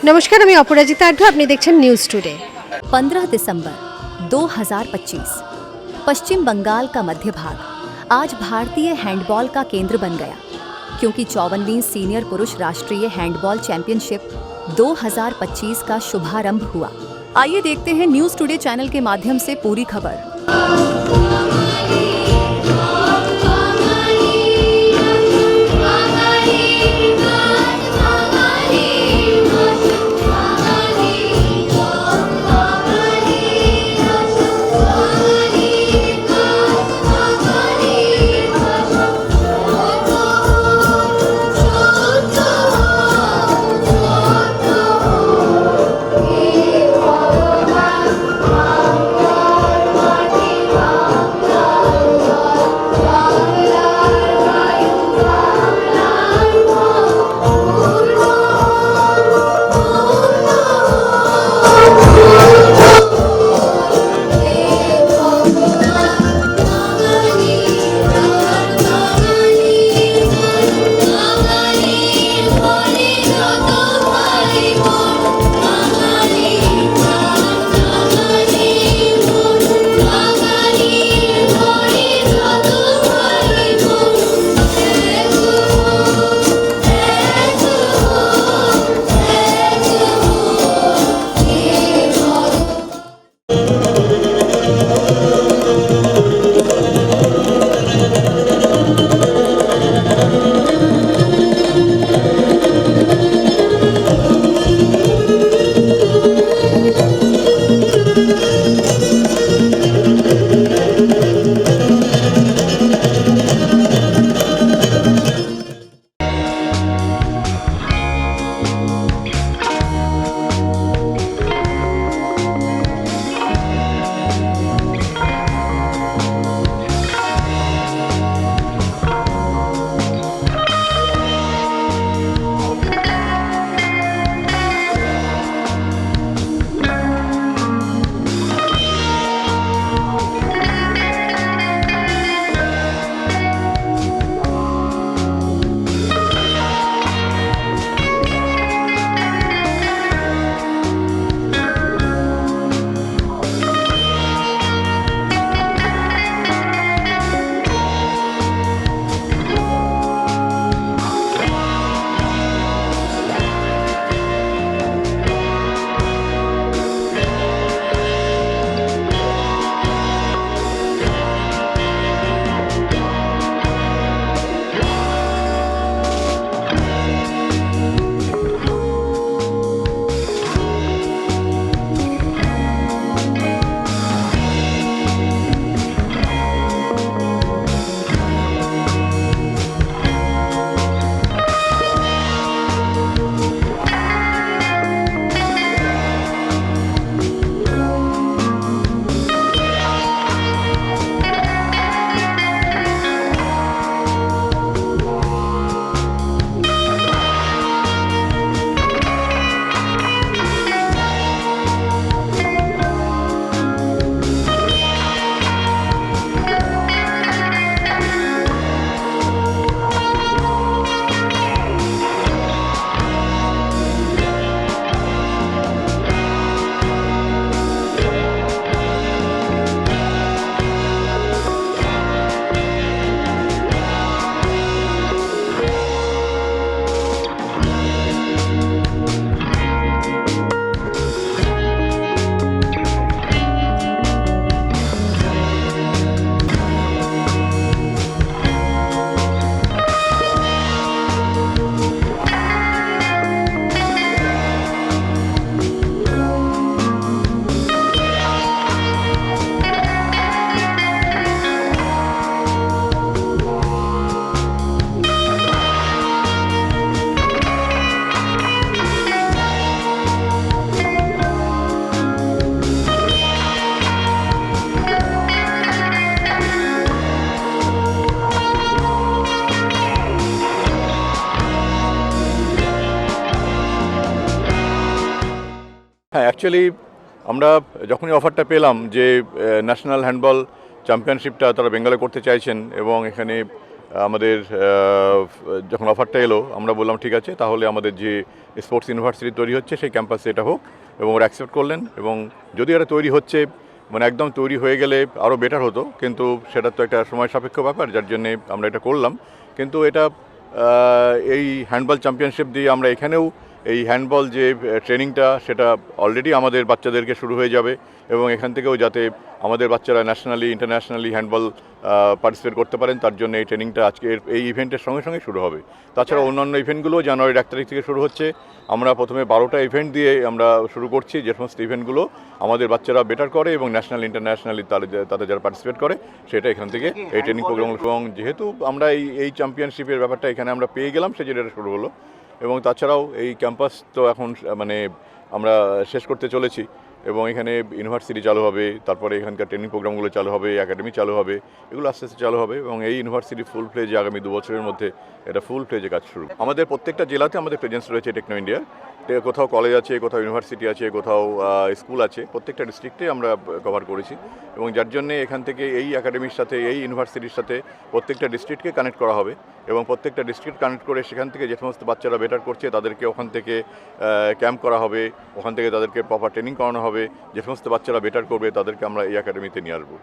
नमस्कार, আমি অপরাজিতা আঢ্য, আপনি দেখছেন নিউজ टुडे। 15 दिसंबर 2025 पश्चिम बंगाल का मध्य भाग आज भारतीय हैंडबॉल का केंद्र बन गया, क्योंकि 54वीं सीनियर पुरुष राष्ट्रीय हैंडबॉल चैंपियनशिप 2025 का शुभारंभ हुआ। आइए देखते हैं न्यूज टुडे चैनल के माध्यम से पूरी खबर। হ্যাঁ, অ্যাকচুয়ালি আমরা যখনই অফারটা পেলাম যে ন্যাশনাল হ্যান্ডবল চ্যাম্পিয়নশিপটা তারা বেঙ্গলে করতে চাইছেন এবং এখানে আমাদের যখন অফারটা এলো আমরা বললাম ঠিক আছে, তাহলে আমাদের যে স্পোর্টস ইউনিভার্সিটি তৈরি হচ্ছে সেই ক্যাম্পাসে এটা হোক, এবং ওরা অ্যাকসেপ্ট করলেন। এবং যদি এটা তৈরি হচ্ছে মানে একদম তৈরি হয়ে গেলে আরও বেটার হতো, কিন্তু সেটা তো একটা সময় সাপেক্ষ ব্যাপার, যার জন্যে আমরা এটা করলাম। কিন্তু এটা এই হ্যান্ডবল চ্যাম্পিয়নশিপ দিয়ে আমরা এখানেও এই হ্যান্ডবল যে ট্রেনিংটা সেটা অলরেডি আমাদের বাচ্চাদেরকে শুরু হয়ে যাবে, এবং এখান থেকেও যাতে আমাদের বাচ্চারা ন্যাশনালি ইন্টারন্যাশনালি হ্যান্ডবল পার্টিসিপেট করতে পারেন, তার জন্য এই ট্রেনিংটা আজকের এই ইভেন্টের সঙ্গে সঙ্গে শুরু হবে। তাছাড়া অন্যান্য ইভেন্টগুলো জানুয়ারির 1 তারিখ থেকে শুরু হচ্ছে। আমরা প্রথমে 12টা ইভেন্ট দিয়ে আমরা শুরু করছি, যে সমস্ত ইভেন্টগুলো আমাদের বাচ্চারা বেটার করে এবং ন্যাশনাল ইন্টারন্যাশনালি তাদের যারা পার্টিসিপেট করে সেটা এখান থেকে এই ট্রেনিং প্রোগ্রাম। এবং যেহেতু আমরা এই চ্যাম্পিয়নশিপের ব্যাপারটা এখানে আমরা পেয়ে গেলাম, সেই জন্য এটা শুরু হলো। এবং তাছাড়াও এই ক্যাম্পাস তো এখন মানে আমরা শেষ করতে চলেছি, এবং এখানে ইউনিভার্সিটি চালু হবে, তারপরে এখানকার ট্রেনিং প্রোগ্রামগুলো চালু হবে, একাডেমি চালু হবে, এগুলো আস্তে আস্তে চালু হবে। এবং এই ইউনিভার্সিটি ফুল ফ্লেজে আগামী 2 বছরের মধ্যে এটা ফুল ফ্লেজে কাজ শুরু। আমাদের প্রত্যেকটা জেলাতে আমাদের প্রেজেন্স রয়েছে টেকনো ইন্ডিয়া। কোথাও কলেজ আছে, কোথাও ইউনিভার্সিটি আছে, কোথাও স্কুল আছে, প্রত্যেকটা ডিস্ট্রিক্টে আমরা কভার করেছি। এবং যার জন্যে এখান থেকে এই একাডেমির সাথে এই ইউনিভার্সিটির সাথে প্রত্যেকটা ডিস্ট্রিক্টকে কানেক্ট করা হবে, এবং প্রত্যেকটা ডিস্ট্রিক্ট কানেক্ট করে সেখান থেকে যে সমস্ত বাচ্চারা বেটার করছে তাদেরকে ওখান থেকে ক্যাম্প করা হবে, ওখান থেকে তাদেরকে প্রপার ট্রেনিং করানো হবে। যে সমস্ত বাচ্চারা বেটার করবে তাদেরকে আমরা এই একাডেমিতে নিয়ে আসবো।